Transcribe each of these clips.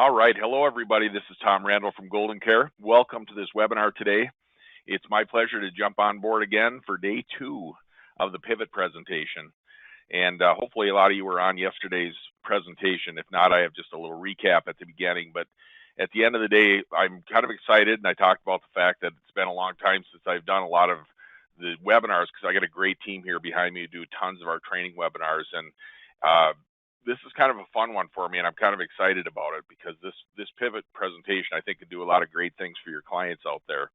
All right. Hello, everybody. This is Tom Randall from GoldenCare. Welcome to this webinar today. It's my pleasure to jump on board again for day 2 of the pivot presentation. And hopefully a lot of you were on yesterday's presentation. If not, I have just a little recap at the beginning. But at the end of the day, I'm kind of excited. And I talked about the fact that it's been a long time since I've done a lot of the webinars because I got a great team here behind me to do tons of our training webinars. And this is kind of a fun one for me, and I'm kind of excited about it because this pivot presentation, I think, could do a lot of great things for your clients out there.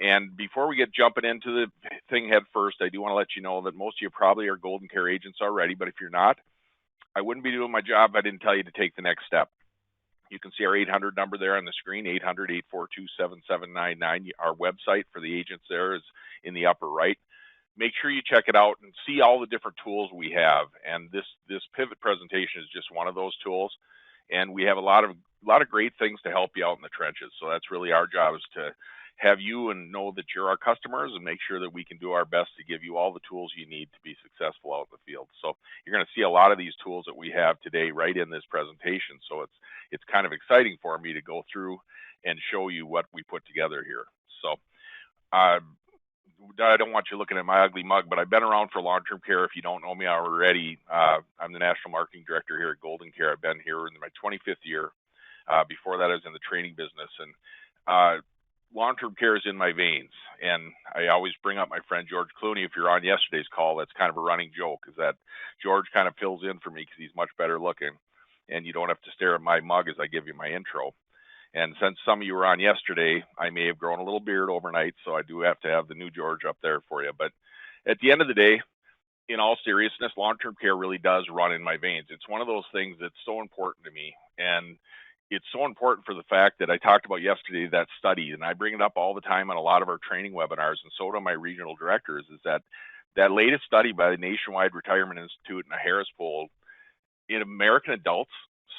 And before we get jumping into the thing head first, I do want to let you know that most of you probably are GoldenCare agents already, but if you're not, I wouldn't be doing my job if I didn't tell you to take the next step. You can see our 800 number there on the screen, 800-842-7799. Our website for the agents there is in the upper right. Make sure you check it out and see all the different tools we have. And this pivot presentation is just one of those tools. And we have a lot of great things to help you out in the trenches. So that's really our job, is to have you and know that you're our customers and make sure that we can do our best to give you all the tools you need to be successful out in the field. So you're going to see a lot of these tools that we have today right in this presentation. So it's kind of exciting for me to go through and show you what we put together here. So I don't want you looking at my ugly mug, but I've been around for long-term care. If you don't know me already, I'm the National Marketing Director here at GoldenCare. I've been here in my 25th year. Before that, I was in the training business. And long-term care is in my veins. And I always bring up my friend George Clooney. If you're on yesterday's call, that's kind of a running joke, is that George kind of fills in for me because he's much better looking. And you don't have to stare at my mug as I give you my intro. And since some of you were on yesterday, I may have grown a little beard overnight, so I do have to have the new George up there for you. But at the end of the day, in all seriousness, long-term care really does run in my veins. It's one of those things that's so important to me. And it's so important for the fact that I talked about yesterday, that study, and I bring it up all the time on a lot of our training webinars, and so do my regional directors, is that latest study by the Nationwide Retirement Institute and a Harris poll in American adults,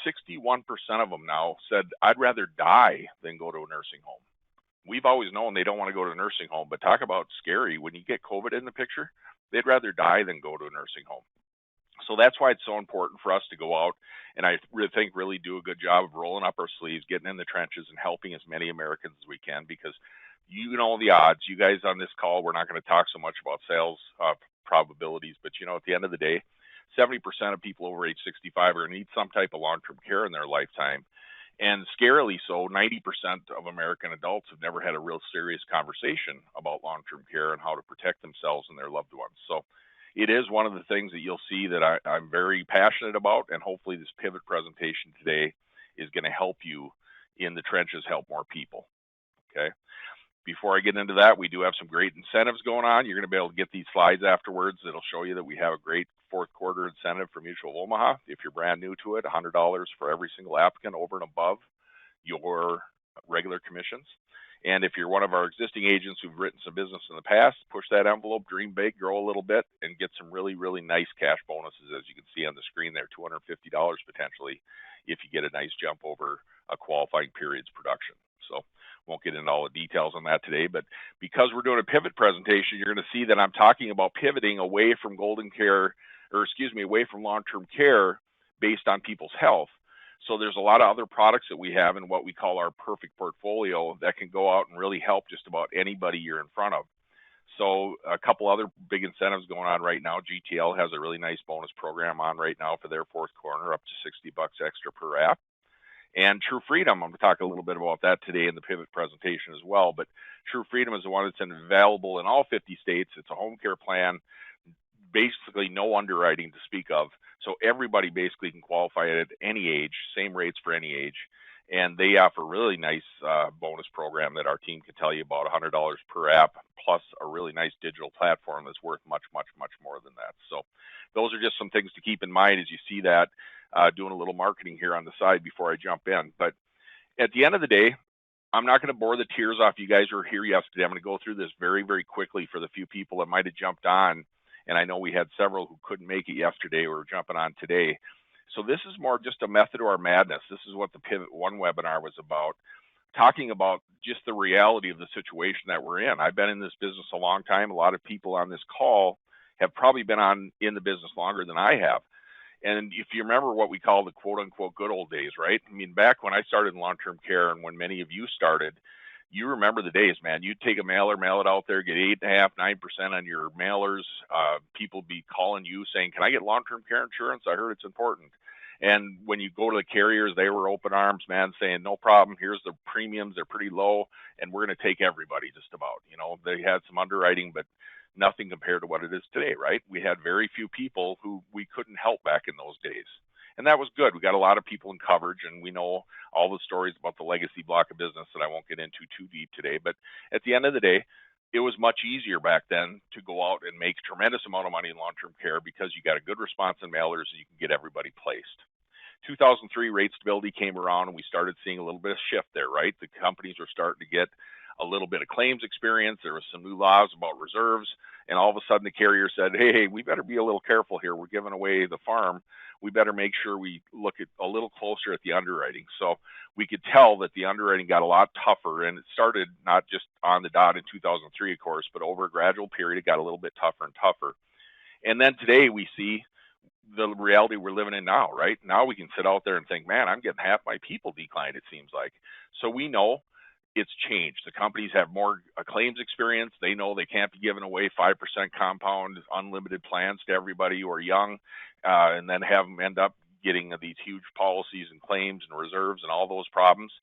61% of them now said, I'd rather die than go to a nursing home. We've always known they don't want to go to a nursing home, but talk about scary. When you get COVID in the picture, they'd rather die than go to a nursing home. So that's why it's so important for us to go out, and I really do a good job of rolling up our sleeves, getting in the trenches, and helping as many Americans as we can, because you know the odds. You guys on this call, we're not going to talk so much about sales probabilities, but you know, at the end of the day, 70% of people over age 65 are going to need some type of long-term care in their lifetime. And scarily so, 90% of American adults have never had a real serious conversation about long-term care and how to protect themselves and their loved ones. So it is one of the things that you'll see that I'm very passionate about, and hopefully this pivot presentation today is going to help you in the trenches, help more people. Okay. Before I get into that, we do have some great incentives going on. You're going to be able to get these slides afterwards that'll show you that we have a great fourth quarter incentive for Mutual of Omaha. If you're brand new to it, $100 for every single applicant over and above your regular commissions. And if you're one of our existing agents who've written some business in the past, push that envelope, dream big, grow a little bit, and get some really, really nice cash bonuses, as you can see on the screen there, $250 potentially, if you get a nice jump over a qualifying period's production. So won't get into all the details on that today, but because we're doing a pivot presentation, you're going to see that I'm talking about pivoting away from away from long-term care based on people's health. So there's a lot of other products that we have in what we call our perfect portfolio that can go out and really help just about anybody you're in front of. So a couple other big incentives going on right now. GTL has a really nice bonus program on right now for their fourth quarter, up to $60 extra per app. And True Freedom, I'm going to talk a little bit about that today in the pivot presentation as well. But True Freedom is the one that's available in all 50 states. It's a home care plan, basically no underwriting to speak of. So everybody basically can qualify at any age, same rates for any age. And they offer a really nice bonus program that our team can tell you about, $100 per app, plus a really nice digital platform that's worth much, much, much more than that. So those are just some things to keep in mind as you see that. Doing a little marketing here on the side before I jump in. But at the end of the day, I'm not going to bore the tears off you guys who were here yesterday. I'm going to go through this very, very quickly for the few people that might have jumped on. And I know we had several who couldn't make it yesterday or jumping on today. So this is more just a method to our madness. This is what the Pivot 1 webinar was about, talking about just the reality of the situation that we're in. I've been in this business a long time. A lot of people on this call have probably been in the business longer than I have. And if you remember what we call the quote unquote good old days, right? I mean, back when I started in long-term care and when many of you started, you remember the days, man. You'd take a mailer, mail it out there, get 8.5%, 9% on your mailers. People be calling you saying, "Can I get long-term care insurance? I heard it's important." And when you go to the carriers, they were open arms, man, saying, "No problem. Here's the premiums; they're pretty low, and we're going to take everybody just about." You know, they had some underwriting, but nothing compared to what it is today, right? We had very few people who we couldn't help back in those days. And that was good. We got a lot of people in coverage, and we know all the stories about the legacy block of business that I won't get into too deep today. But at the end of the day, it was much easier back then to go out and make a tremendous amount of money in long-term care because you got a good response in mailers and you can get everybody placed. 2003 rate stability came around and we started seeing a little bit of shift there, right? The companies were starting to get a little bit of claims experience. There was some new laws about reserves, and all of a sudden the carrier said, hey, we better be a little careful here. We're giving away the farm. We better make sure we look at a little closer at the underwriting. So we could tell that the underwriting got a lot tougher, and it started not just on the dot in 2003, of course, but over a gradual period, it got a little bit tougher and tougher. And then today we see the reality we're living in now, right? Now we can sit out there and think, man, I'm getting half my people declined, it seems like. So we know it's changed. The companies have more claims experience. They know they can't be giving away 5% compound unlimited plans to everybody who are young, and then have them end up getting these huge policies and claims and reserves and all those problems.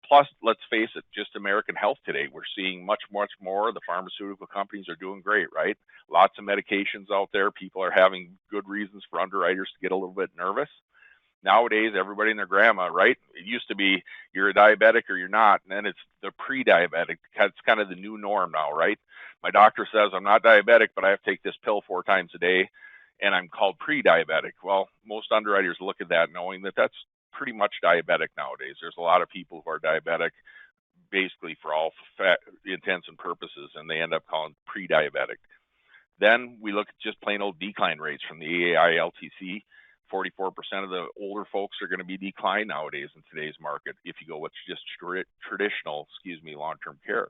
Plus, let's face it, just American health today, we're seeing much, much more. The pharmaceutical companies are doing great, right? Lots of medications out there. People are having good reasons for underwriters to get a little bit nervous. Nowadays, everybody and their grandma, right? It used to be you're a diabetic or you're not, and then it's the pre-diabetic. That's kind of the new norm now, right? My doctor says I'm not diabetic, but I have to take this pill 4 times a day, and I'm called pre-diabetic. Well, most underwriters look at that knowing that that's pretty much diabetic nowadays. There's a lot of people who are diabetic basically for all intents and purposes, and they end up calling pre-diabetic. Then we look at just plain old decline rates from the AAI LTC. 44% of the older folks are going to be declined nowadays in today's market if you go with just traditional, long-term care.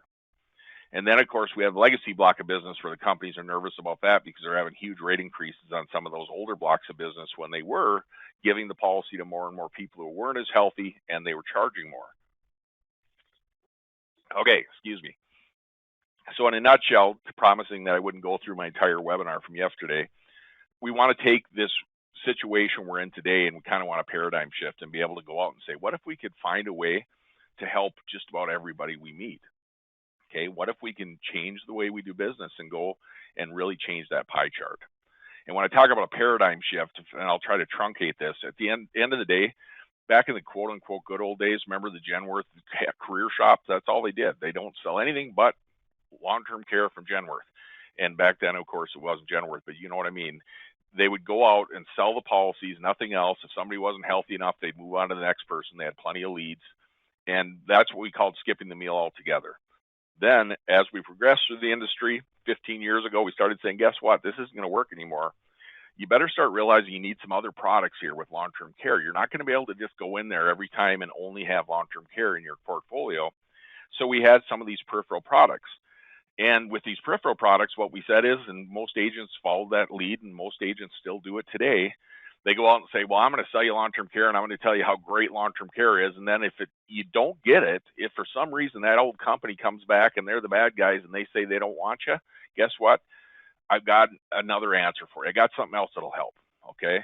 And then, of course, we have legacy block of business where the companies are nervous about that because they're having huge rate increases on some of those older blocks of business when they were giving the policy to more and more people who weren't as healthy and they were charging more. Okay, excuse me. So in a nutshell, promising that I wouldn't go through my entire webinar from yesterday, we want to take this situation we're in today and we kind of want a paradigm shift and be able to go out and say, what if we could find a way to help just about everybody we meet? Okay, what if we can change the way we do business and go and really change that pie chart? And when I talk about a paradigm shift, and I'll try to truncate this, at the end of the day, back in the quote unquote good old days, remember the Genworth career shops? That's all they did. They don't sell anything but long-term care from Genworth. And back then, of course, it wasn't Genworth, but you know what I mean. They would go out and sell the policies, nothing else. If somebody wasn't healthy enough, they'd move on to the next person. They had plenty of leads. And that's what we called skipping the meal altogether. Then, as we progressed through the industry, 15 years ago, we started saying, guess what? This isn't going to work anymore. You better start realizing you need some other products here with long-term care. You're not going to be able to just go in there every time and only have long-term care in your portfolio. So we had some of these peripheral products. And with these peripheral products, what we said is, and most agents followed that lead, and most agents still do it today, they go out and say, well, I'm going to sell you long-term care, and I'm going to tell you how great long-term care is. And then if you don't get it, if for some reason that old company comes back and they're the bad guys and they say they don't want you, guess what? I've got another answer for you. I got something else that'll help, okay?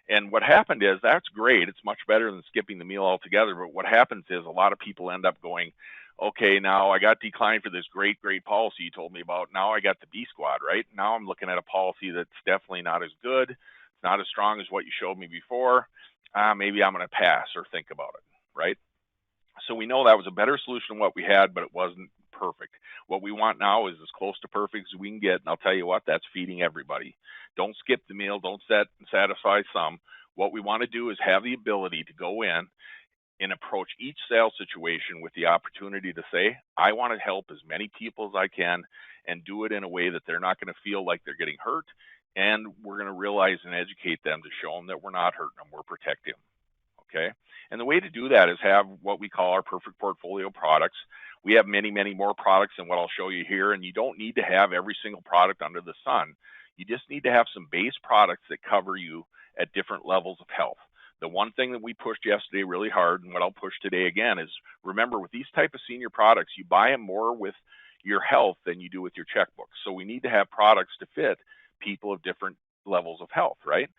And what happened is, that's great. It's much better than skipping the meal altogether. But what happens is a lot of people end up going, okay, now I got declined for this great policy you told me about. Now I got the B squad, right? Now I'm looking at a policy that's definitely not as good. It's not as strong as what you showed me before. Maybe I'm going to pass or think about it, right? So we know that was a better solution than what we had, but it wasn't perfect. What we want now is as close to perfect as we can get. And I'll tell you what, that's feeding everybody. Don't skip the meal. Don't satisfy some. What we want to do is have the ability to go in and approach each sales situation with the opportunity to say, I want to help as many people as I can and do it in a way that they're not going to feel like they're getting hurt. And we're going to realize and educate them to show them that we're not hurting them, we're protecting them. Okay. And the way to do that is have what we call our perfect portfolio products. We have many, many more products than what I'll show you here. And you don't need to have every single product under the sun. You just need to have some base products that cover you at different levels of health. The one thing that we pushed yesterday really hard, and what I'll push today again, is remember with these type of senior products, you buy them more with your health than you do with your checkbook. So we need to have products to fit people of different levels of health, right?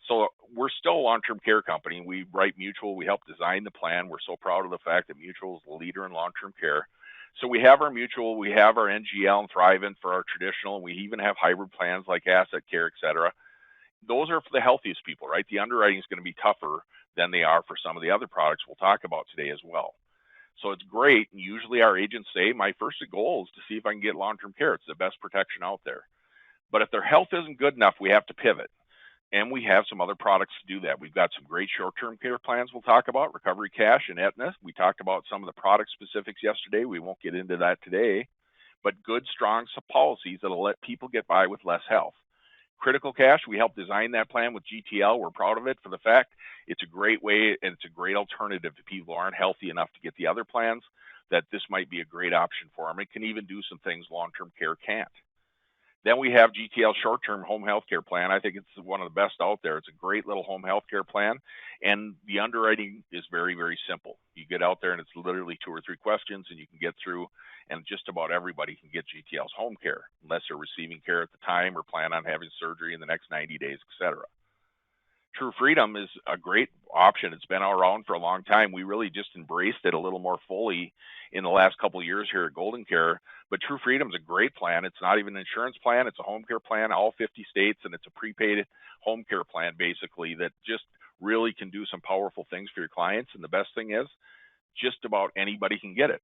So we're still a long-term care company. We write Mutual. We help design the plan. We're so proud of the fact that Mutual is the leader in long-term care. So we have our Mutual, we have our NGL and Thrivent for our traditional, and we even have hybrid plans like Asset Care, et cetera. Those are for the healthiest people, right? The underwriting is going to be tougher than they are for some of the other products we'll talk about today as well. So it's great. And usually our agents say, my first goal is to see if I can get long-term care. It's the best protection out there. But if their health isn't good enough, we have to pivot. And we have some other products to do that. We've got some great short-term care plans we'll talk about, Recovery Cash and Aetna. We talked about some of the product specifics yesterday. We won't get into that today. But good, strong policies that'll let people get by with less health. Critical Cash, we helped design that plan with GTL. We're proud of it for the fact it's a great way and it's a great alternative to people who aren't healthy enough to get the other plans, that this might be a great option for them. It can even do some things long-term care can't. Then we have GTL short-term home health care plan. I think it's one of the best out there. It's a great little home health care plan, and the underwriting is very, very simple. You get out there, and it's literally 2 or 3 questions, and you can get through, and just about everybody can get GTL's home care, unless they're receiving care at the time or plan on having surgery in the next 90 days, et cetera. True Freedom is a great option. It's been around for a long time. We really just embraced it a little more fully in the last couple of years here at GoldenCare. But True Freedom is a great plan. It's not even an insurance plan. It's a home care plan, all 50 states, and it's a prepaid home care plan, basically, that just really can do some powerful things for your clients. And the best thing is, just about anybody can get it.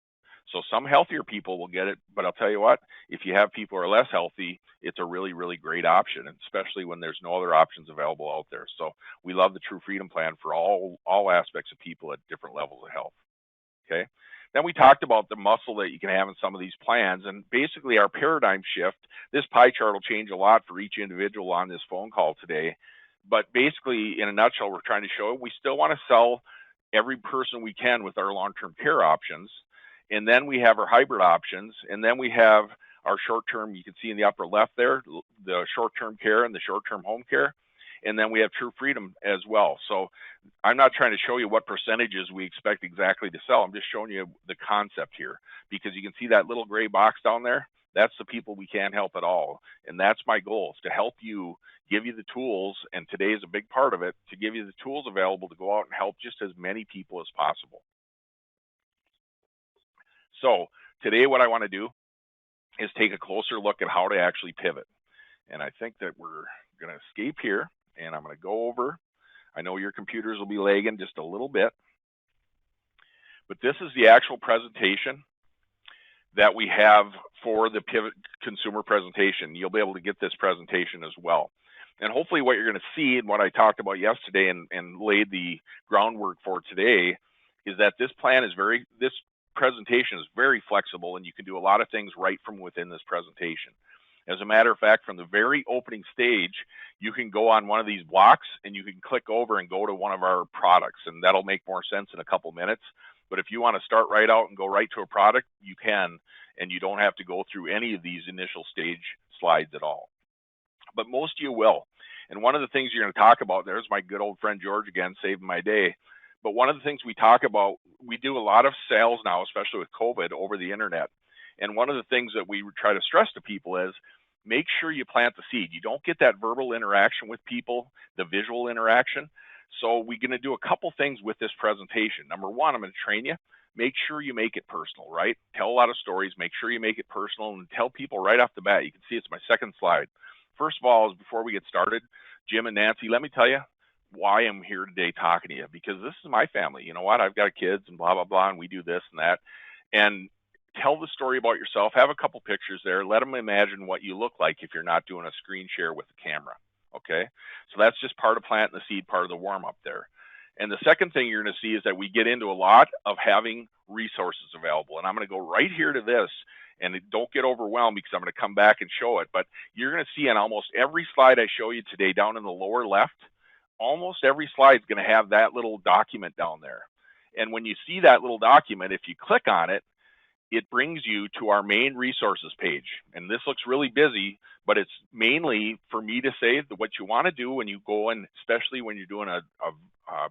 So some healthier people will get it, but I'll tell you what, if you have people who are less healthy, it's a really, really great option, and especially when there's no other options available out there. So we love the True Freedom plan for all aspects of people at different levels of health. Okay. Then we talked about the muscle that you can have in some of these plans, and basically our paradigm shift. This pie chart will change a lot for each individual on this phone call today, but basically in a nutshell, we're trying to show we still want to sell every person we can with our long-term care options. And then we have our hybrid options, and then we have our short-term, you can see in the upper left there, the short-term care and the short-term home care. And then we have True Freedom as well. So I'm not trying to show you what percentages we expect exactly to sell. I'm just showing you the concept here, because you can see that little gray box down there. That's the people we can't help at all. And that's my goal, is to help you, give you the tools, and today is a big part of it, to give you the tools available to go out and help just as many people as possible. So today what I want to do is take a closer look at how to actually pivot. And I think that we're going to escape here, and I'm going to go over. I know your computers will be lagging just a little bit, but this is the actual presentation that we have for the pivot consumer presentation. You'll be able to get this presentation as well. And hopefully what you're going to see, and what I talked about yesterday and laid the groundwork for today, is that this plan is this presentation is very flexible, and you can do a lot of things right from within this presentation. As a matter of fact, from the very opening stage, you can go on one of these blocks and you can click over and go to one of our products, and that'll make more sense in a couple minutes. But if you want to start right out and go right to a product, you can, and you don't have to go through any of these initial stage slides at all. But most of you will. And one of the things you're going to talk about, there's my good old friend George again, saving my day. But one of the things we talk about, we do a lot of sales now, especially with COVID, over the internet. And one of the things that we try to stress to people is make sure you plant the seed. You don't get that verbal interaction with people, the visual interaction. So we're going to do a couple things with this presentation. Number one, I'm going to train you. Make sure you make it personal, right? Tell a lot of stories. Make sure you make it personal and tell people right off the bat. You can see it's my second slide. First of all, before we get started, Jim and Nancy, let me tell you why I'm here today talking to you, because this is my family. You know what? I've got kids and blah, blah, blah, and we do this and that. And tell the story about yourself. Have a couple pictures there. Let them imagine what you look like if you're not doing a screen share with the camera. Okay? So that's just part of planting the seed, part of the warm up there. And the second thing you're going to see is that we get into a lot of having resources available. And I'm going to go right here to this, and don't get overwhelmed because I'm going to come back and show it. But you're going to see on almost every slide I show you today down in the lower left, almost every slide is going to have that little document down there. And when you see that little document, if you click on it, it brings you to our main resources page. And this looks really busy, but it's mainly for me to say that what you want to do when you go in, especially when you're doing a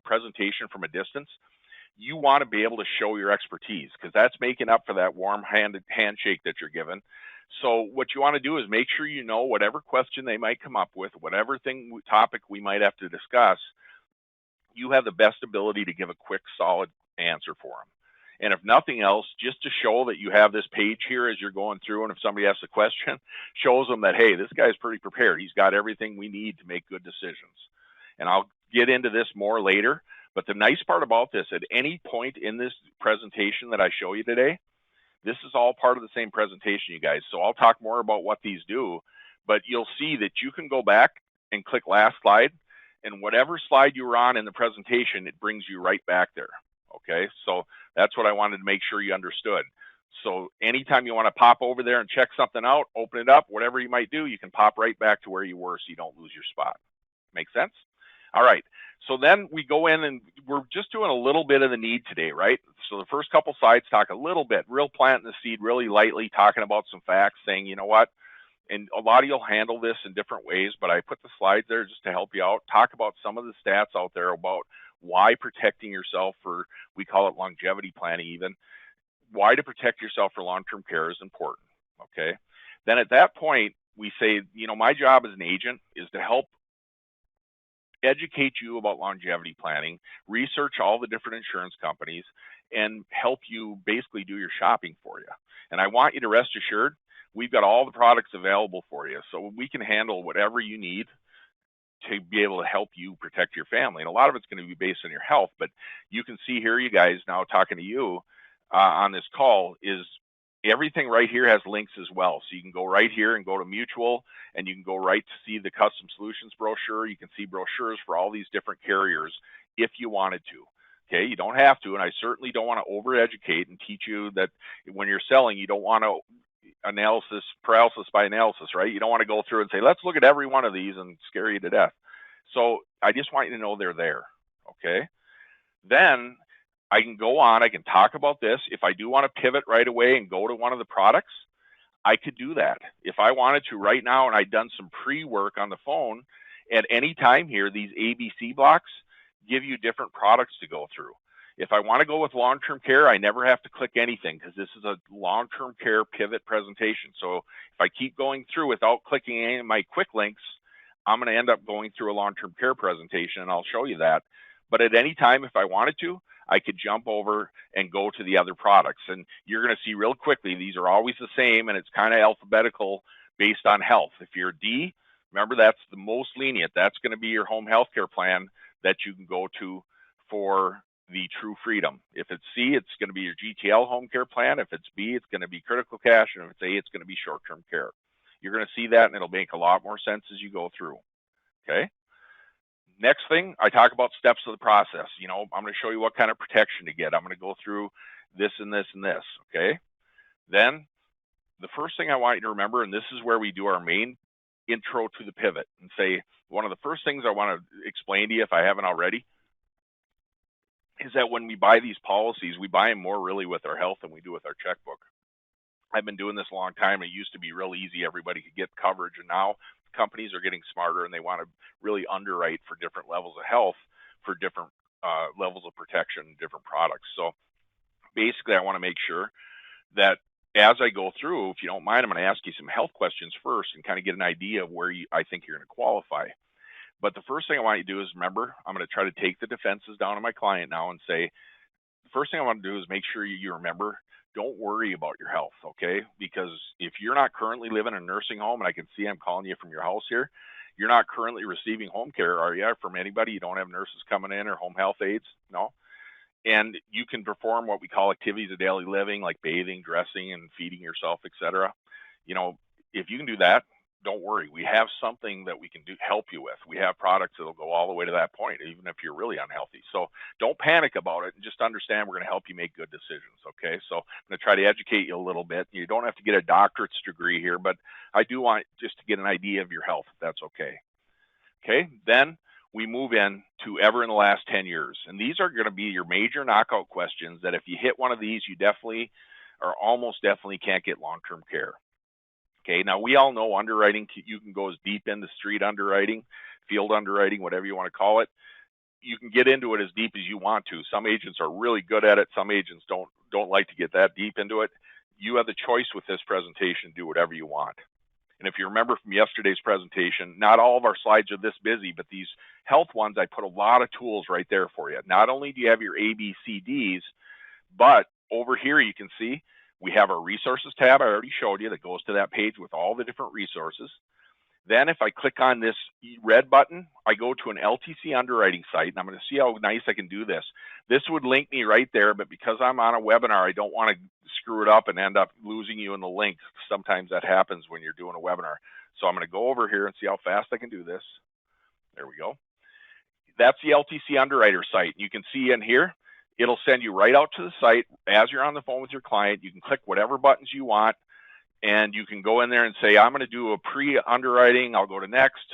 presentation from a distance, you want to be able to show your expertise, because that's making up for that warm-handed handshake that you're given. So what you want to do is make sure you know whatever question they might come up with, whatever topic we might have to discuss, you have the best ability to give a quick, solid answer for them. And if nothing else, just to show that you have this page here as you're going through, and if somebody asks a question, shows them that, hey, this guy's pretty prepared. He's got everything we need to make good decisions. And I'll get into this more later, but the nice part about this, at any point in this presentation that I show you today, this is all part of the same presentation, you guys. So I'll talk more about what these do, but you'll see that you can go back and click last slide, and whatever slide you were on in the presentation, it brings you right back there. Okay, so that's what I wanted to make sure you understood. So anytime you want to pop over there and check something out, open it up, whatever you might do, you can pop right back to where you were so you don't lose your spot. Make sense? All right, so then we go in and we're just doing a little bit of the need today, right? So the first couple slides talk a little bit, real planting the seed really lightly, talking about some facts, saying, you know what, and a lot of you'll handle this in different ways, but I put the slides there just to help you out, talk about some of the stats out there about why protecting yourself for, we call it longevity planning even, why to protect yourself for long-term care is important, okay? Then at that point, we say, you know, my job as an agent is to help educate you about longevity planning, research all the different insurance companies, and help you basically do your shopping for you. And I want you to rest assured, we've got all the products available for you, so we can handle whatever you need to be able to help you protect your family. And a lot of it's going to be based on your health, but you can see here, you guys now talking to you on this call, is everything right here has links as well. So you can go right here and go to mutual, and you can go right to see the custom solutions brochure. You can see brochures for all these different carriers if you wanted to. Okay, you don't have to, and I certainly don't want to over-educate and teach you that when you're selling, you don't want to paralysis by analysis, right? You don't want to go through and say, let's look at every one of these and scare you to death. So I just want you to know they're there, okay? Then I can go on, I can talk about this. If I do want to pivot right away and go to one of the products, I could do that. If I wanted to right now, and I'd done some pre-work on the phone, at any time here, these ABC blocks give you different products to go through. If I want to go with long-term care, I never have to click anything because this is a long-term care pivot presentation. So if I keep going through without clicking any of my quick links, I'm going to end up going through a long-term care presentation, and I'll show you that. But at any time, if I wanted to, I could jump over and go to the other products. And you're going to see real quickly, these are always the same, and it's kind of alphabetical based on health. If you're D, remember that's the most lenient. That's going to be your home health care plan that you can go to for the True Freedom. If it's C, it's going to be your GTL home care plan. If it's B, it's going to be critical cash. And if it's A, it's going to be short-term care. You're going to see that, and it'll make a lot more sense as you go through. Okay. Next thing, I talk about steps of the process. You know, I'm going to show you what kind of protection to get. I'm going to go through this and this and this. Okay. Then the first thing I want you to remember, and this is where we do our main intro to the pivot, and say one of the first things I want to explain to you, if I haven't already, is that when we buy these policies, we buy them more really with our health than we do with our checkbook. I've been doing this a long time. It used to be real easy. Everybody could get coverage, and now companies are getting smarter, and they want to really underwrite for different levels of health, for different levels of protection, different products. So basically, I want to make sure that as I go through, if you don't mind, I'm going to ask you some health questions first and kind of get an idea of where I think you're going to qualify. But the first thing I want you to do is, remember, I'm going to try to take the defenses down on my client now and say, the first thing I want to do is make sure you remember, don't worry about your health, okay? Because if you're not currently living in a nursing home, and I can see I'm calling you from your house here, you're not currently receiving home care, are you, from anybody? You don't have nurses coming in or home health aides? No? And you can perform what we call activities of daily living, like bathing, dressing, and feeding yourself, etc. You know, if you can do that, don't worry. We have something that we can help you with. We have products that'll go all the way to that point, even if you're really unhealthy. So don't panic about it, and just understand we're going to help you make good decisions, okay? So I'm going to try to educate you a little bit. You don't have to get a doctorate's degree here, but I do want just to get an idea of your health, if that's okay. Okay, then we move in to ever in the last 10 years. And these are going to be your major knockout questions that if you hit one of these, you definitely or almost definitely can't get long-term care. Okay, now we all know underwriting, you can go as deep into street underwriting, field underwriting, whatever you want to call it. You can get into it as deep as you want to. Some agents are really good at it. Some agents don't like to get that deep into it. You have the choice with this presentation to do whatever you want. And if you remember from yesterday's presentation, not all of our slides are this busy, but these health ones, I put a lot of tools right there for you. Not only do you have your A, B, C, Ds, but over here you can see we have our resources tab I already showed you that goes to that page with all the different resources. Then if I click on this red button, I go to an LTC underwriting site, and I'm going to see how nice I can do this. This would link me right there, but because I'm on a webinar, I don't want to screw it up and end up losing you in the link. Sometimes that happens when you're doing a webinar. So I'm going to go over here and see how fast I can do this. There we go. That's the LTC underwriter site. You can see in here, it'll send you right out to the site. As you're on the phone with your client, you can click whatever buttons you want. And you can go in there and say, I'm going to do a pre-underwriting. I'll go to next.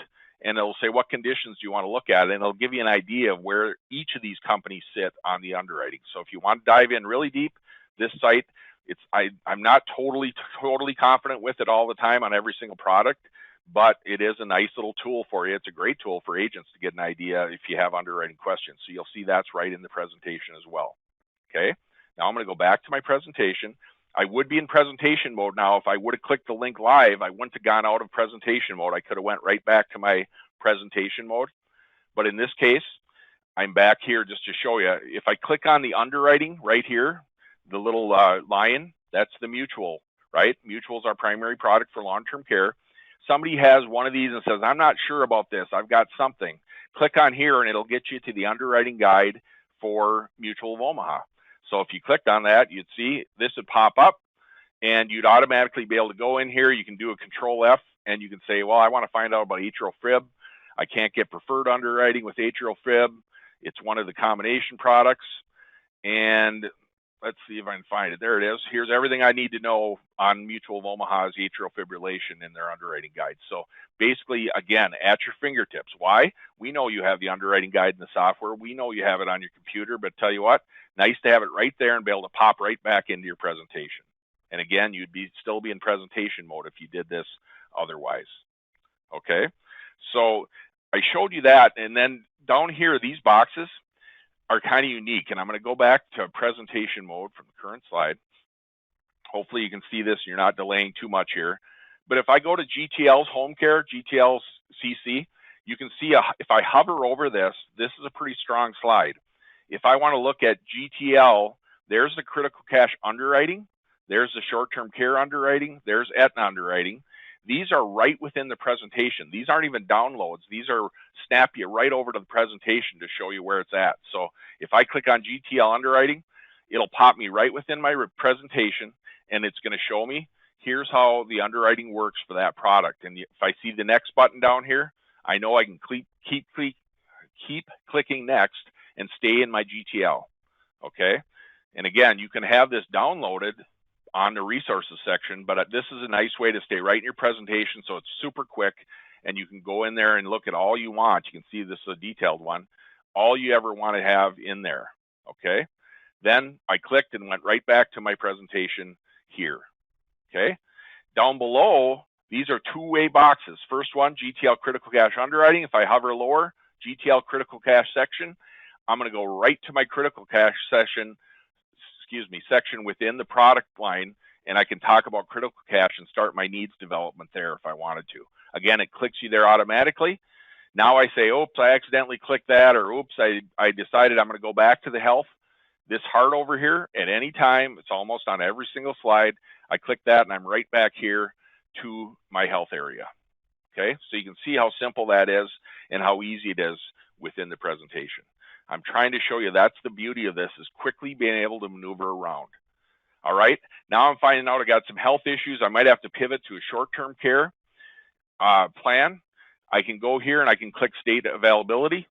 And it'll say, what conditions do you want to look at? And it'll give you an idea of where each of these companies sit on the underwriting. So if you want to dive in really deep, this site, I'm not totally confident with it all the time on every single product, but it is a nice little tool for you. It's a great tool for agents to get an idea if you have underwriting questions. So you'll see that's right in the presentation as well. Okay. Now I'm going to go back to my presentation. I would be in presentation mode now. If I would have clicked the link live, I wouldn't have gone out of presentation mode. I could have went right back to my presentation mode. But in this case, I'm back here just to show you. If I click on the underwriting right here, the little lion, that's the mutual, right? Mutual is our primary product for long-term care. Somebody has one of these and says, I'm not sure about this. I've got something. Click on here and it'll get you to the underwriting guide for Mutual of Omaha. So if you clicked on that, you'd see this would pop up and you'd automatically be able to go in here. You can do a Control F and you can say, well, I want to find out about atrial fib. I can't get preferred underwriting with atrial fib. It's one of the combination products. And let's see if I can find it. There it is. Here's everything I need to know on Mutual of Omaha's atrial fibrillation in their underwriting guide. So basically, again, at your fingertips. Why? We know you have the underwriting guide in the software. We know you have it on your computer, but tell you what, nice to have it right there and be able to pop right back into your presentation. And again, you'd still be in presentation mode if you did this otherwise. Okay, so I showed you that, and then down here, these boxes are kind of unique, and I'm going to go back to presentation mode from the current slide. Hopefully you can see this and you're not delaying too much here. But if I go to GTL's home care, GTL's CC, you can see if I hover over this, this is a pretty strong slide. If I want to look at GTL, there's the critical cash underwriting, there's the short-term care underwriting, there's Aetna underwriting. These are right within the presentation. These aren't even downloads. These are snap you right over to the presentation to show you where it's at. So if I click on GTL underwriting, it'll pop me right within my presentation, and it's going to show me here's how the underwriting works for that product. And if I see the next button down here, I know I can keep clicking next and stay in my GTL. Okay. And again, you can have this downloaded on the resources section, but this is a nice way to stay right in your presentation. So it's super quick and you can go in there and look at all you want. You can see this is a detailed one, all you ever want to have in there. Okay. Then I clicked and went right back to my presentation here. Okay. Down below, these are two-way boxes. First one, GTL critical cash underwriting. If I hover lower, GTL critical cash section, I'm going to go right to my critical cash section within the product line, and I can talk about critical cash and start my needs development there if I wanted to. Again, it clicks you there automatically. Now I say, oops, I accidentally clicked that, or oops, I decided I'm going to go back to the health. This heart over here, at any time, it's almost on every single slide. I click that and I'm right back here to my health area. Okay, so you can see how simple that is and how easy it is within the presentation. I'm trying to show you that's the beauty of this, is quickly being able to maneuver around. All right, now I'm finding out I got some health issues. I might have to pivot to a short-term care plan. I can go here and I can click state availability,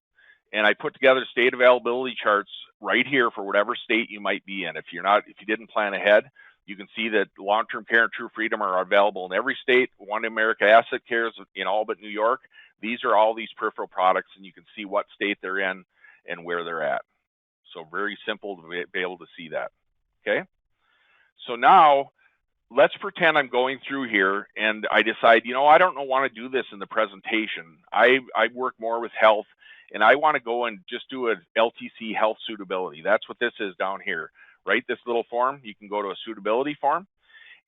and I put together state availability charts right here for whatever state you might be in. If you didn't plan ahead, you can see that long-term care and True Freedom are available in every state. One America Asset Care is in all but New York. These are all these peripheral products, and you can see what state they're in and where they're at. So very simple to be able to see that. Okay. So now let's pretend I'm going through here and I decide, I don't want to do this in the presentation. I work more with health, and I want to go and just do an LTC health suitability. That's what this is down here, right? This little form, you can go to a suitability form.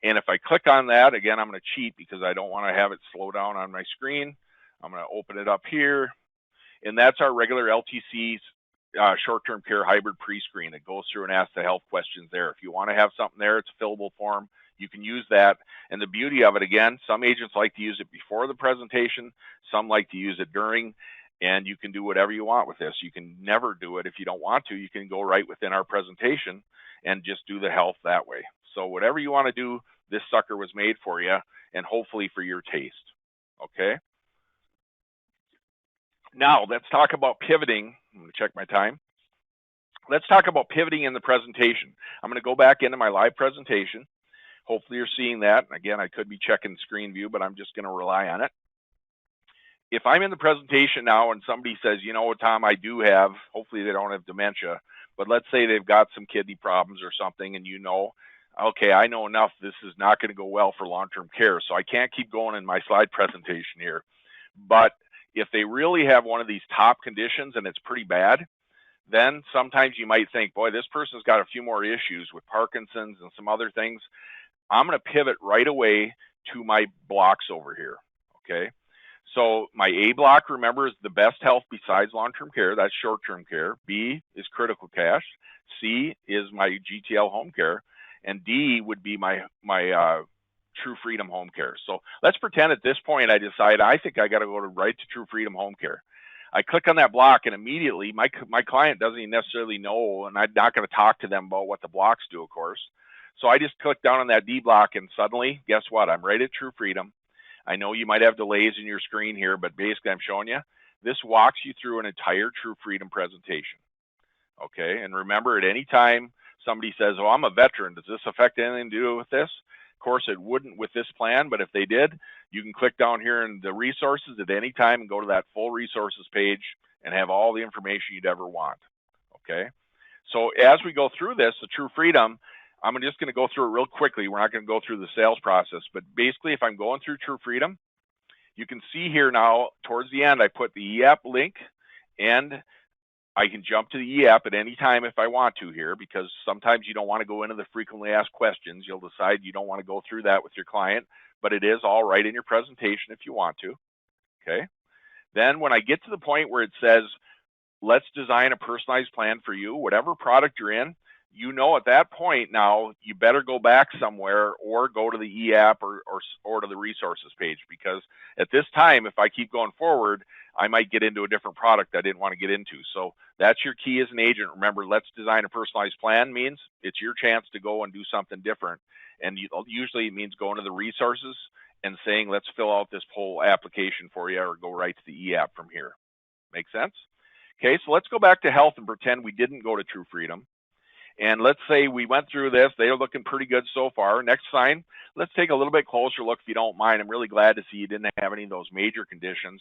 And if I click on that, again, I'm going to cheat because I don't want to have it slow down on my screen. I'm going to open it up here. And that's our regular LTC short-term care hybrid pre-screen. It goes through and asks the health questions there. If you want to have something there, it's a fillable form. You can use that. And the beauty of it, again, some agents like to use it before the presentation. Some like to use it during. And you can do whatever you want with this. You can never do it if you don't want to. You can go right within our presentation and just do the health that way. So whatever you want to do, this sucker was made for you, and hopefully for your taste. Okay? Now, let's talk about pivoting. I'm going to check my time. Let's talk about pivoting in the presentation. I'm going to go back into my live presentation. Hopefully you're seeing that. Again, I could be checking screen view, but I'm just going to rely on it. If I'm in the presentation now and somebody says, Tom, I do have, hopefully they don't have dementia, but let's say they've got some kidney problems or something, and okay, I know enough, this is not going to go well for long-term care, so I can't keep going in my slide presentation here. But if they really have one of these top conditions and it's pretty bad, then sometimes you might think, boy, this person's got a few more issues with Parkinson's and some other things. I'm going to pivot right away to my blocks over here, okay? So my A block, remember, is the best health besides long-term care. That's short-term care. B is critical cash. C is my GTL home care. And D would be my True Freedom home care. So let's pretend at this point I decide I think I got to go right to True Freedom home care. I click on that block, and immediately my client doesn't even necessarily know, and I'm not going to talk to them about what the blocks do, of course. So I just click down on that D block, and suddenly, guess what? I'm right at True Freedom. I know you might have delays in your screen here, but basically I'm showing you. This walks you through an entire True Freedom presentation. Okay, and remember, at any time somebody says, oh, I'm a veteran, does this affect anything to do with this? Of course, it wouldn't with this plan, but if they did, you can click down here in the resources at any time and go to that full resources page and have all the information you'd ever want. Okay, so as we go through this, the True Freedom, I'm just going to go through it real quickly. We're not going to go through the sales process, but basically if I'm going through True Freedom, you can see here now towards the end, I put the EAP link, and I can jump to the EAP at any time if I want to here, because sometimes you don't want to go into the frequently asked questions. You'll decide you don't want to go through that with your client, but it is all right in your presentation if you want to. Okay. Then when I get to the point where it says, let's design a personalized plan for you, whatever product you're in, at that point now you better go back somewhere or go to the EAP or to the resources page, because at this time, if I keep going forward, I might get into a different product I didn't want to get into. So that's your key as an agent. Remember, let's design a personalized plan means it's your chance to go and do something different. And usually it means going to the resources and saying, let's fill out this whole application for you, or go right to the EAP from here. Make sense? Okay, so let's go back to health and pretend we didn't go to True Freedom. And let's say we went through this. They are looking pretty good so far. Next sign, let's take a little bit closer look if you don't mind. I'm really glad to see you didn't have any of those major conditions.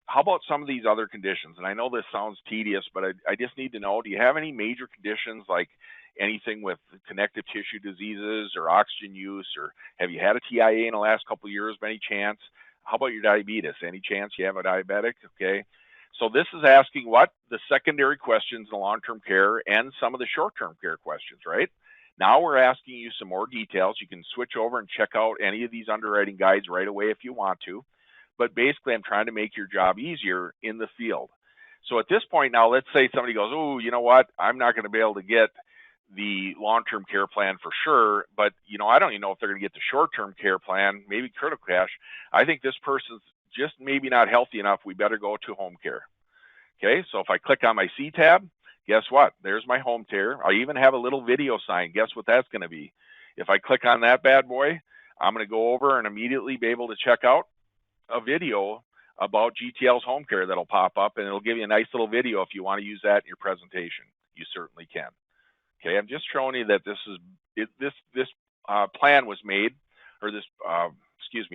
How about some of these other conditions? And I know this sounds tedious, but I just need to know, do you have any major conditions like anything with connective tissue diseases or oxygen use, or have you had a TIA in the last couple of years by any chance? How about your diabetes? Any chance you have a diabetic? Okay. So this is asking what? The secondary questions in long-term care and some of the short-term care questions, right? Now we're asking you some more details. You can switch over and check out any of these underwriting guides right away if you want to. But basically, I'm trying to make your job easier in the field. So at this point now, let's say somebody goes, oh, you know what? I'm not going to be able to get the long-term care plan for sure, but I don't even know if they're going to get the short-term care plan, maybe critical cash. I think this person's just maybe not healthy enough. We better go to home care. Okay, so if I click on my C tab, guess what? There's my home care. I even have a little video sign. Guess what that's going to be? If I click on that bad boy, I'm going to go over and immediately be able to check out a video about GTL's home care that'll pop up, and it'll give you a nice little video if you want to use that in your presentation. You certainly can. Okay, I'm just showing you that this plan was made, or this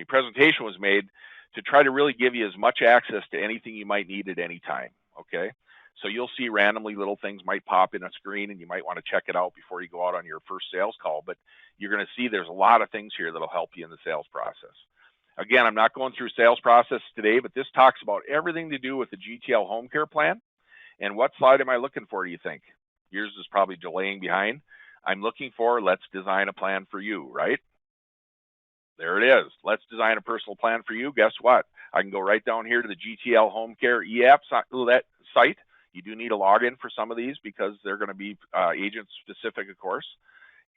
presentation was made to try to really give you as much access to anything you might need at any time. Okay, So you'll see randomly little things might pop in a screen, and you might want to check it out before you go out on your first sales call. But you're going to see there's a lot of things here that'll help you in the sales process. Again, I'm not going through sales process today, but this talks about everything to do with the GTL home care plan. And what slide am I looking for, do you think? Yours is probably delaying behind. I'm looking for, let's design a plan for you, right? There it is. Let's design a personal plan for you. Guess what? I can go right down here to the GTL Home Care eApp site. You do need a login for some of these because they're going to be agent specific, of course.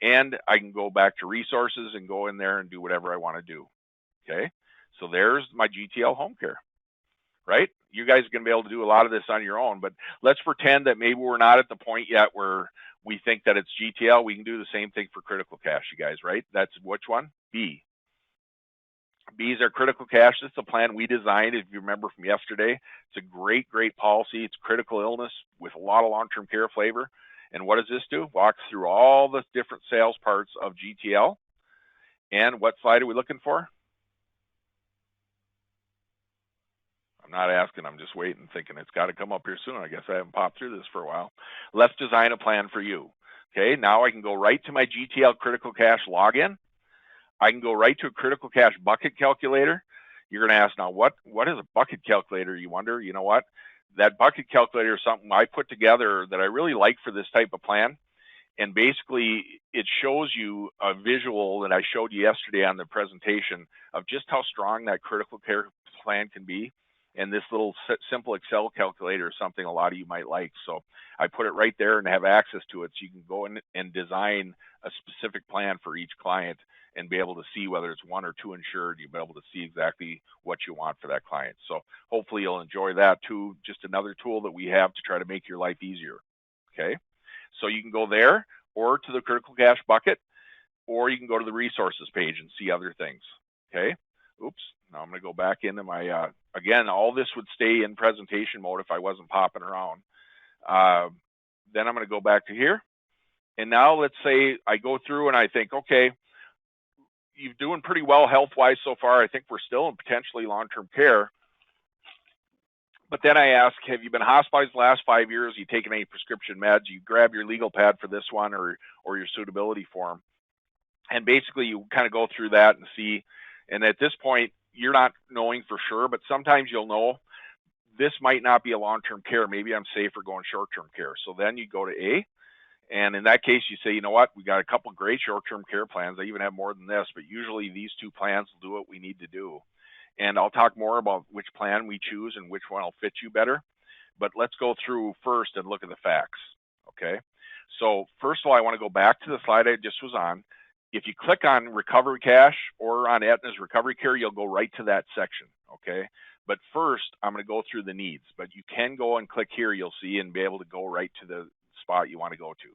And I can go back to resources and go in there and do whatever I want to do. Okay. So there's my GTL Home Care, right? You guys are going to be able to do a lot of this on your own, but let's pretend that maybe we're not at the point yet where we think that it's GTL. We can do the same thing for critical cash, you guys, right? That's which one? B. B's are critical cash. This is a plan we designed, if you remember from yesterday. It's a great, great policy. It's critical illness with a lot of long-term care flavor. And what does this do? Walks through all the different sales parts of GTL. And what slide are we looking for? I'm not asking. I'm just waiting, thinking it's got to come up here soon. I guess I haven't popped through this for a while. Let's design a plan for you. Okay, now I can go right to my GTL critical cash login. I can go right to a critical cash bucket calculator. You're going to ask now, what is a bucket calculator? You wonder, you know what? That bucket calculator is something I put together that I really like for this type of plan. And basically, it shows you a visual that I showed you yesterday on the presentation of just how strong that critical care plan can be. And this little simple Excel calculator is something a lot of you might like. So I put it right there and have access to it. So you can go in and design a specific plan for each client and be able to see whether it's one or two insured. You'll be able to see exactly what you want for that client. So hopefully you'll enjoy that too. Just another tool that we have to try to make your life easier. Okay. So you can go there or to the critical cash bucket, or you can go to the resources page and see other things. Okay. Oops. Now I'm going to go back into my, again, all this would stay in presentation mode if I wasn't popping around. Then I'm going to go back to here. And now let's say I go through and I think, okay, you're doing pretty well health-wise so far. I think we're still in potentially long-term care. But then I ask, have you been hospitalized the last 5 years? You taken any prescription meds? You grab your legal pad for this one or your suitability form. And basically you kind of go through that and see. And at this point, you're not knowing for sure, but sometimes you'll know this might not be a long-term care. Maybe I'm safer going short-term care. So then you go to A. And in that case, you say, you know what, we got a couple great short-term care plans. I even have more than this, but usually these two plans will do what we need to do. And I'll talk more about which plan we choose and which one will fit you better. But let's go through first and look at the facts, okay? So first of all, I want to go back to the slide I just was on. If you click on Recovery Cash or on Aetna's Recovery Care, you'll go right to that section, okay? But first, I'm going to go through the needs. But you can go and click here, you'll see, and be able to go right to the spot you want to go to.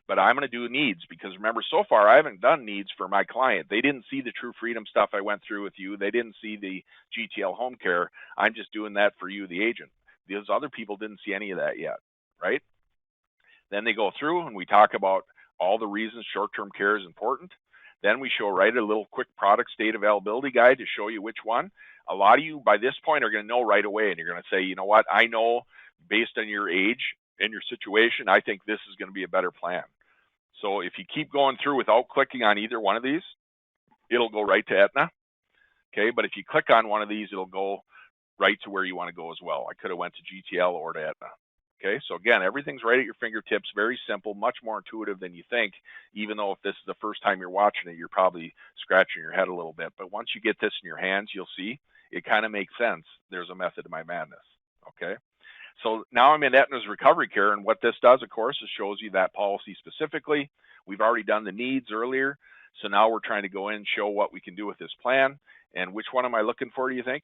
But I'm going to do needs because remember, so far I haven't done needs for my client. They didn't see the True Freedom stuff I went through with you. They didn't see the GTL home care. I'm just doing that for you, the agent. Those other people didn't see any of that yet, right? Then they go through and we talk about all the reasons short-term care is important. Then we show right a little quick product state availability guide to show you which one. A lot of you by this point are going to know right away, and you're going to say, you know what, I know based on your age and your situation, I think this is going to be a better plan. So if you keep going through without clicking on either one of these, it'll go right to Aetna. Okay, but if you click on one of these, it'll go right to where you want to go as well. I could have went to GTL or to Aetna. Okay, so again, everything's right at your fingertips, very simple, much more intuitive than you think, even though if this is the first time you're watching it, you're probably scratching your head a little bit. But once you get this in your hands, you'll see it kind of makes sense. There's a method to my madness, okay? So now I'm in Aetna's Recovery Care, and what this does, of course, is shows you that policy specifically. We've already done the needs earlier, so now we're trying to go in and show what we can do with this plan. And which one am I looking for, do you think?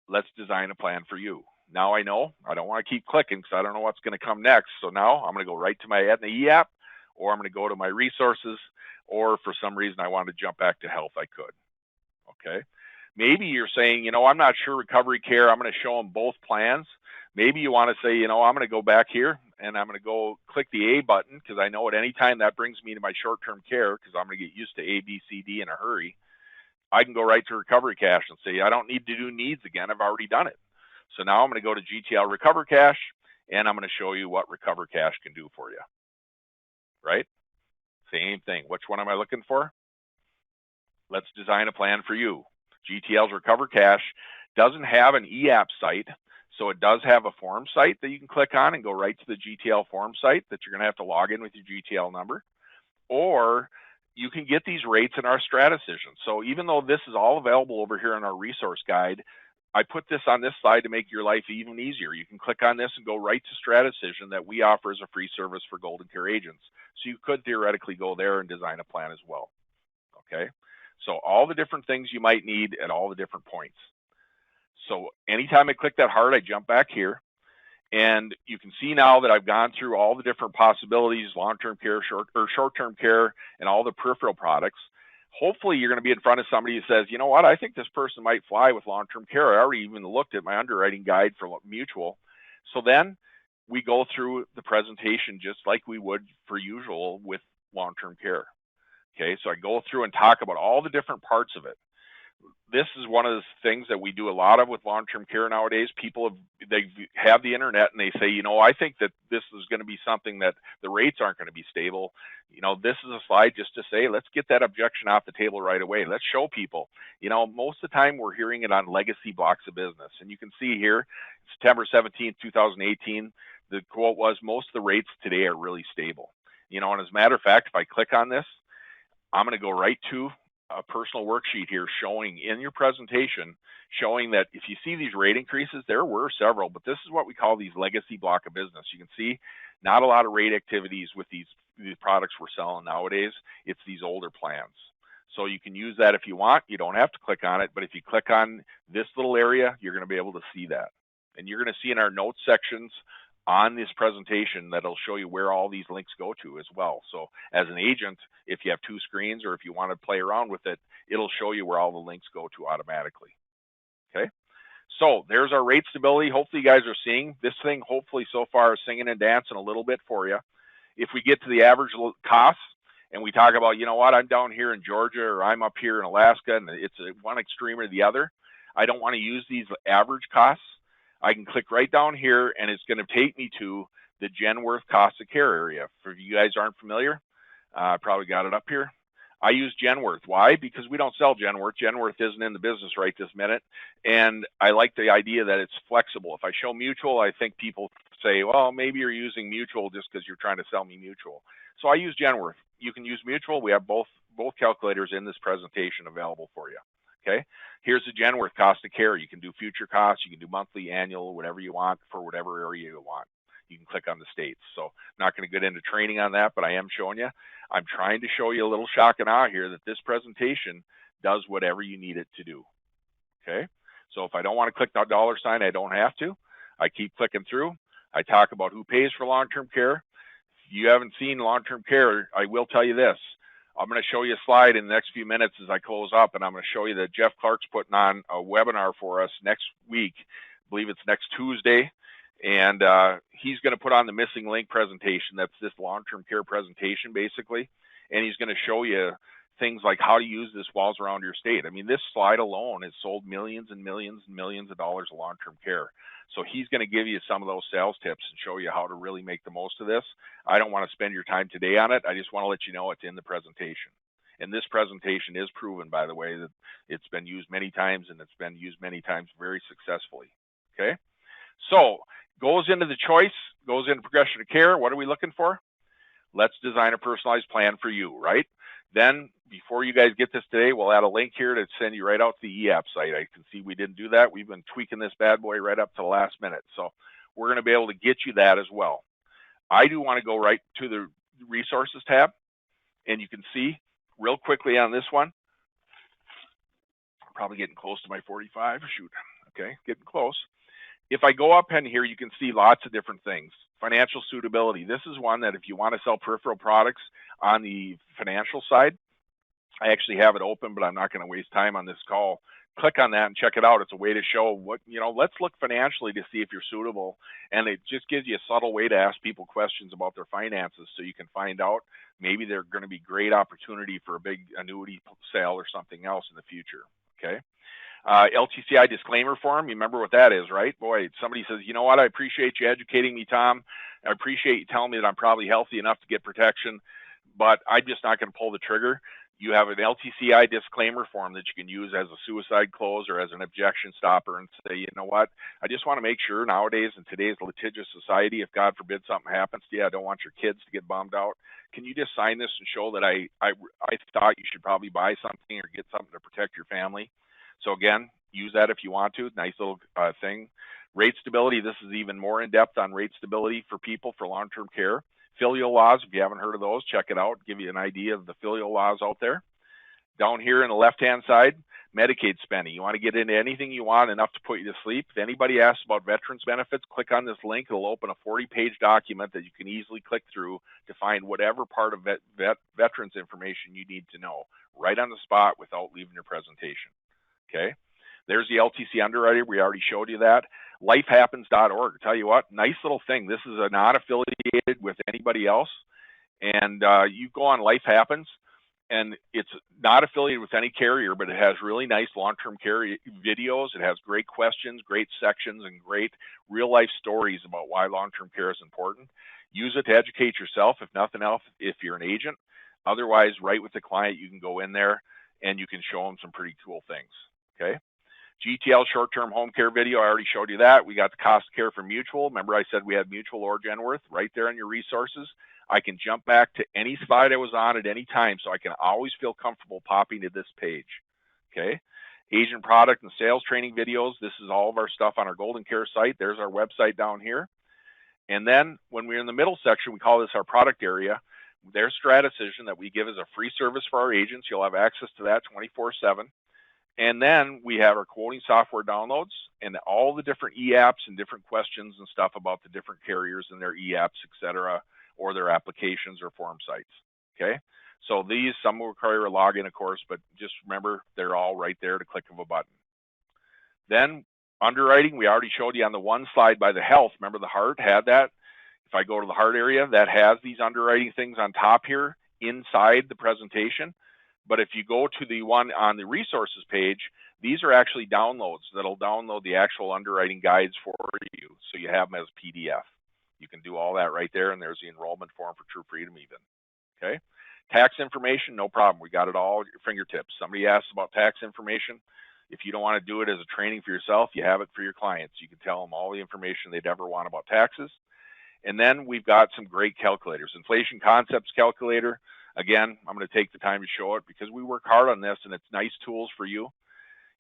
Let's design a plan for you. Now I know. I don't want to keep clicking because I don't know what's going to come next. So now I'm going to go right to my Aetna eApp, or I'm going to go to my resources, or for some reason I want to jump back to health, I could. Okay. Maybe you're saying, you know, I'm not sure Recovery Care. I'm going to show them both plans. Maybe you want to say, you know, I'm going to go back here and I'm going to go click the A button because I know at any time that brings me to my short-term care because I'm going to get used to A, B, C, D in a hurry. I can go right to Recovery Cash and say, I don't need to do needs again. I've already done it. So now I'm going to go to GTL Recovery Cash, and I'm going to show you what Recover Cash can do for you, right? Same thing. Which one am I looking for? Let's design a plan for you. GTL's Recover Cash doesn't have an e-app site, so it does have a form site that you can click on and go right to the GTL form site that you're going to have to log in with your GTL number. Or you can get these rates in our StratDecision. So even though this is all available over here in our resource guide, I put this on this slide to make your life even easier. You can click on this and go right to StratDecision that we offer as a free service for GoldenCare agents. So you could theoretically go there and design a plan as well. Okay, so all the different things you might need at all the different points. So anytime I click that heart, I jump back here. And you can see now that I've gone through all the different possibilities, long-term care, short-term care, and all the peripheral products. Hopefully you're going to be in front of somebody who says, you know what, I think this person might fly with long-term care. I already even looked at my underwriting guide for mutual. So then we go through the presentation just like we would for usual with long-term care. Okay, so I go through and talk about all the different parts of it. This is one of the things that we do a lot of with long-term care nowadays. People they have the internet and they say, you know, I think that this is going to be something that the rates aren't going to be stable. You know, this is a slide just to say, let's get that objection off the table right away. Let's show people, you know, most of the time we're hearing it on legacy blocks of business. And you can see here, September 17th, 2018, the quote was, most of the rates today are really stable. You know, and as a matter of fact, if I click on this, I'm going to go right to a personal worksheet here showing in your presentation, showing that if you see these rate increases, there were several, but this is what we call these legacy block of business. You can see not a lot of rate activities with these products we're selling nowadays. It's these older plans. So you can use that if you want. You don't have to click on it, but if you click on this little area, you're going to be able to see that. And you're going to see in our notes sections on this presentation that'll show you where all these links go to as well. So as an agent, if you have two screens or if you want to play around with it, it'll show you where all the links go to automatically. Okay, so there's our rate stability. Hopefully you guys are seeing this thing. Hopefully so far is singing and dancing a little bit for you. If we get to the average costs and we talk about, you know what, I'm down here in Georgia or I'm up here in Alaska and it's one extreme or the other, I don't want to use these average costs. I can click right down here and it's going to take me to the Genworth cost of care area. For you guys aren't familiar, I probably got it up here. I use Genworth. Why? Because we don't sell Genworth. Genworth isn't in the business right this minute. And I like the idea that it's flexible. If I show mutual, I think people say, well, maybe you're using mutual just because you're trying to sell me mutual. So I use Genworth. You can use mutual. We have both calculators in this presentation available for you. Okay, here's the Genworth cost of care. You can do future costs, you can do monthly, annual, whatever you want for whatever area you want. You can click on the states. So I'm not going to get into training on that, but I am showing you. I'm trying to show you a little shock and awe here that this presentation does whatever you need it to do. Okay, so if I don't want to click that dollar sign, I don't have to. I keep clicking through. I talk about who pays for long-term care. If you haven't seen long-term care, I will tell you this. I'm going to show you a slide in the next few minutes as I close up, and I'm going to show you that Jeff Clark's putting on a webinar for us next week. I believe it's next Tuesday, and he's going to put on the missing link presentation. That's this long-term care presentation, basically, and he's going to show you things like how to use this walls around your state. I mean, this slide alone has sold millions and millions and millions of dollars of long-term care. So he's going to give you some of those sales tips and show you how to really make the most of this. I don't want to spend your time today on it. I just want to let you know it's in the presentation. And this presentation is proven, by the way, that it's been used many times and it's been used many times very successfully. Okay, so goes into the choice, goes into progression of care. What are we looking for? Let's design a personalized plan for you, right? Then before you guys get this today, we'll add a link here to send you right out to the eApp site. I can see we didn't do that. We've been tweaking this bad boy right up to the last minute. So we're going to be able to get you that as well. I do want to go right to the resources tab, and you can see real quickly on this one, I'm probably getting close to my 45. Shoot. Okay, getting close. If I go up in here, you can see lots of different things. Financial suitability. This is one that if you want to sell peripheral products on the financial side, I actually have it open, but I'm not going to waste time on this call. Click on that and check it out. It's a way to show what, you know, let's look financially to see if you're suitable. And it just gives you a subtle way to ask people questions about their finances so you can find out maybe they're going to be great opportunity for a big annuity sale or something else in the future. Okay. LTCI disclaimer form, you remember what that is, right? Boy, somebody says, you know what, I appreciate you educating me, Tom. I appreciate you telling me that I'm probably healthy enough to get protection, but I'm just not going to pull the trigger. You have an LTCI disclaimer form that you can use as a suicide close or as an objection stopper and say, you know what, I just want to make sure nowadays in today's litigious society, if God forbid something happens to you, I don't want your kids to get bummed out. Can you just sign this and show that I thought you should probably buy something or get something to protect your family? So again, use that if you want to. Nice little thing. Rate stability. This is even more in depth on rate stability for people for long-term care. Filial laws, if you haven't heard of those, check it out. Give you an idea of the filial laws out there. Down here on the left-hand side, Medicaid spending. You want to get into anything you want enough to put you to sleep. If anybody asks about veterans benefits, click on this link. It'll open a 40-page document that you can easily click through to find whatever part of veterans information you need to know right on the spot without leaving your presentation. Okay, there's the LTC underwriter. We already showed you that. Lifehappens.org. Tell you what, nice little thing. This is not affiliated with anybody else. And you go on Life Happens, and it's not affiliated with any carrier, but it has really nice long-term care videos. It has great questions, great sections, and great real-life stories about why long-term care is important. Use it to educate yourself, if nothing else, if you're an agent. Otherwise, right with the client, you can go in there and you can show them some pretty cool things. Okay. GTL short-term home care video, I already showed you that. We got the cost of care for mutual. Remember I said we had mutual or Genworth right there in your resources. I can jump back to any slide I was on at any time, so I can always feel comfortable popping to this page. Okay. Agent product and sales training videos. This is all of our stuff on our GoldenCare site. There's our website down here. And then when we're in the middle section, we call this our product area. There's StrataCision that we give as a free service for our agents. You'll have access to that 24/7. And then we have our quoting software downloads and all the different e-apps and different questions and stuff about the different carriers and their e-apps, et cetera, or their applications or form sites. Okay. So these, some will require a login, of course, but just remember they're all right there to click of a button. Then underwriting, we already showed you on the one slide by the health. Remember the heart had that? If I go to the heart area, that has these underwriting things on top here inside the presentation. But if you go to the one on the resources page, these are actually downloads that'll download the actual underwriting guides for you. So you have them as PDF. You can do all that right there, and there's the enrollment form for True Freedom even. Okay. Tax information, no problem. We got it all at your fingertips. Somebody asks about tax information. If you don't want to do it as a training for yourself, you have it for your clients. You can tell them all the information they'd ever want about taxes. And then we've got some great calculators. Inflation Concepts Calculator. Again, I'm going to take the time to show it because we work hard on this and it's nice tools for you.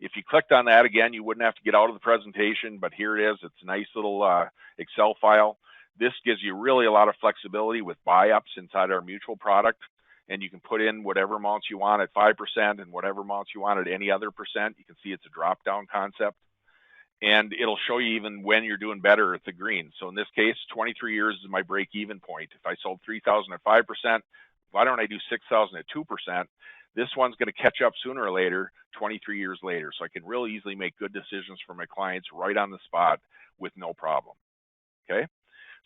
If you clicked on that, again, you wouldn't have to get out of the presentation, but here it is. It's a nice little Excel file. This gives you really a lot of flexibility with buy-ups inside our mutual product, and you can put in whatever amounts you want at 5% and whatever amounts you want at any other percent. You can see it's a drop-down concept, and it'll show you even when you're doing better at the green. So in this case, 23 years is my break-even point. If I sold 3,000 at 5%, why don't I do 6,000 at 2%? This one's going to catch up sooner or later, 23 years later. So I can really easily make good decisions for my clients right on the spot with no problem. Okay.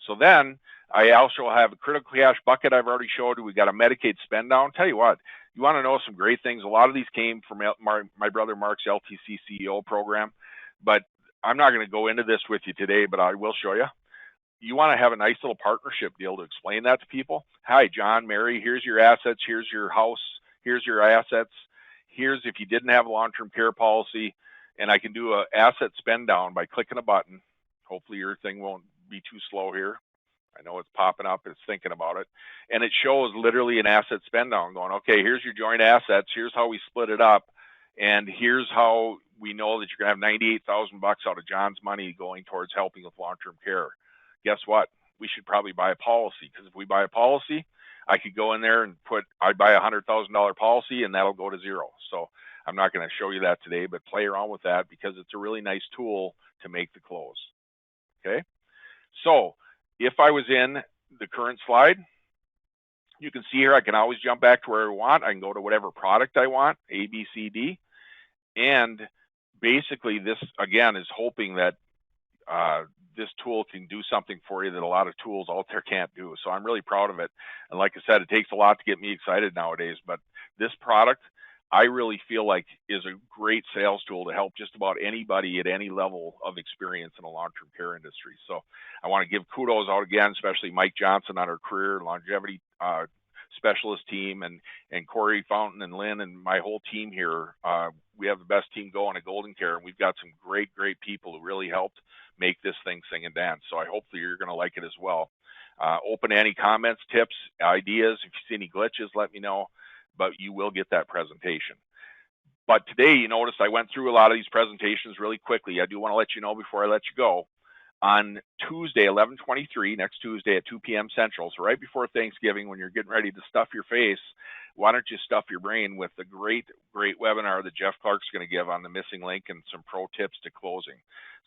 So then I also have a critical cash bucket I've already showed you. We got a Medicaid spend down. Tell you what, you want to know some great things. A lot of these came from my brother Mark's LTC CEO program, but I'm not going to go into this with you today, but I will show you. You want to have a nice little partnership deal to explain that to people. Hi, John, Mary, here's your assets. Here's your house. Here's your assets. Here's if you didn't have a long-term care policy, and I can do an asset spend down by clicking a button. Hopefully your thing won't be too slow here. I know it's popping up. It's thinking about it. And it shows literally an asset spend down going, okay, here's your joint assets. Here's how we split it up. And here's how we know that you're going to have $98,000 out of John's money going towards helping with long-term care. Guess what? We should probably buy a policy, because if we buy a policy, I could go in there and I'd buy a $100,000 policy and that'll go to zero. So I'm not going to show you that today, but play around with that because it's a really nice tool to make the close. Okay. So if I was in the current slide, you can see here, I can always jump back to where I want. I can go to whatever product I want, A, B, C, D. And basically this, again, is hoping that this tool can do something for you that a lot of tools out there can't do. So I'm really proud of it. And like I said, it takes a lot to get me excited nowadays, but this product, I really feel like is a great sales tool to help just about anybody at any level of experience in the long-term care industry. So I want to give kudos out again, especially Mike Johnson on our career longevity specialist team, and Corey Fountain and Lynn and my whole team here. We have the best team going at GoldenCare, and we've got some great people who really helped make this thing sing and dance. So I hope that you're going to like it as well. Open to any comments, tips, ideas. If you see any glitches, let me know, but you will get that presentation. But today, you noticed I went through a lot of these presentations really quickly. I do want to let you know before I let you go, on Tuesday, 11/23, next Tuesday at 2 p.m. Central, so right before Thanksgiving, when you're getting ready to stuff your face, why don't you stuff your brain with the great webinar that Jeff Clark's going to give on the missing link and some pro tips to closing.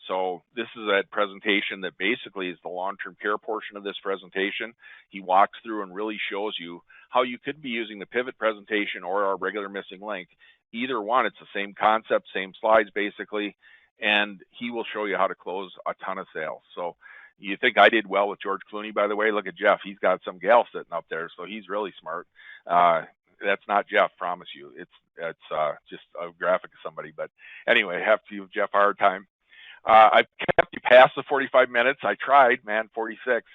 So this is a presentation that basically is the long-term care portion of this presentation. He walks through and really shows you how you could be using the pivot presentation or our regular missing link. Either one, it's the same concept, same slides basically, and he will show you how to close a ton of sales. So you think I did well with George Clooney, by the way? Look at Jeff. He's got some gal sitting up there, so he's really smart. That's not Jeff, promise you. It's just a graphic of somebody. But anyway, I have to give Jeff a hard time. I've kept you past the 45 minutes. I tried, man, 46.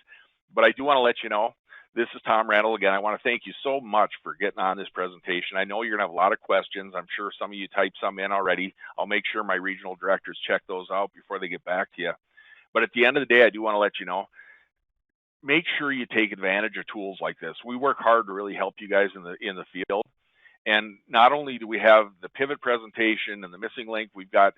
But I do want to let you know, this is Tom Randall again. I want to thank you so much for getting on this presentation. I know you're going to have a lot of questions. I'm sure some of you typed some in already. I'll make sure my regional directors check those out before they get back to you. But at the end of the day, I do want to let you know, make sure you take advantage of tools like this. We work hard to really help you guys in the field. And not only do we have the pivot presentation and the missing link, we've got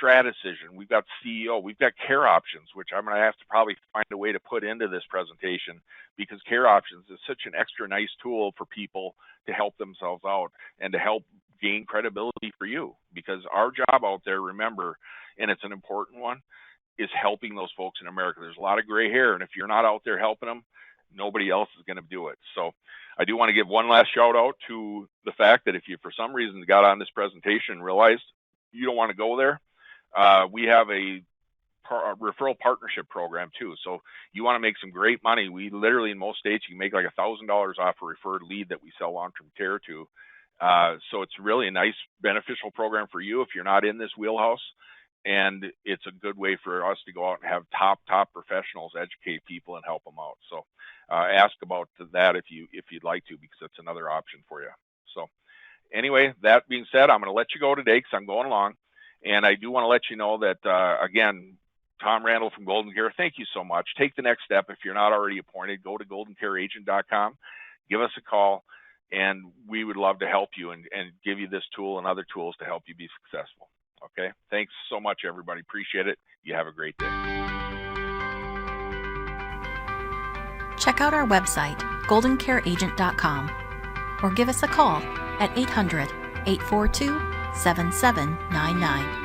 Stratecision, we've got CEO, we've got care options, which I'm going to have to probably find a way to put into this presentation, because care options is such an extra nice tool for people to help themselves out and to help gain credibility for you. Because our job out there, remember, and it's an important one, is helping those folks in America. There's a lot of gray hair, and if you're not out there helping them, nobody else is going to do it. So I do want to give one last shout out to the fact that if you for some reason got on this presentation and realized you don't want to go there, we have a referral partnership program too. So you want to make some great money. We literally, in most states, you can make like $1,000 off a referred lead that we sell long-term care to. So it's really a nice beneficial program for you if you're not in this wheelhouse. And it's a good way for us to go out and have top professionals educate people and help them out. So ask about that if you'd like to, because that's another option for you. So anyway, that being said, I'm going to let you go today because I'm going along. And I do want to let you know that, again, Tom Randall from GoldenCare, thank you so much. Take the next step. If you're not already appointed, go to goldencareagent.com, give us a call, and we would love to help you and give you this tool and other tools to help you be successful. Okay? Thanks so much, everybody. Appreciate it. You have a great day. Check out our website, goldencareagent.com, or give us a call at 800-842-7799.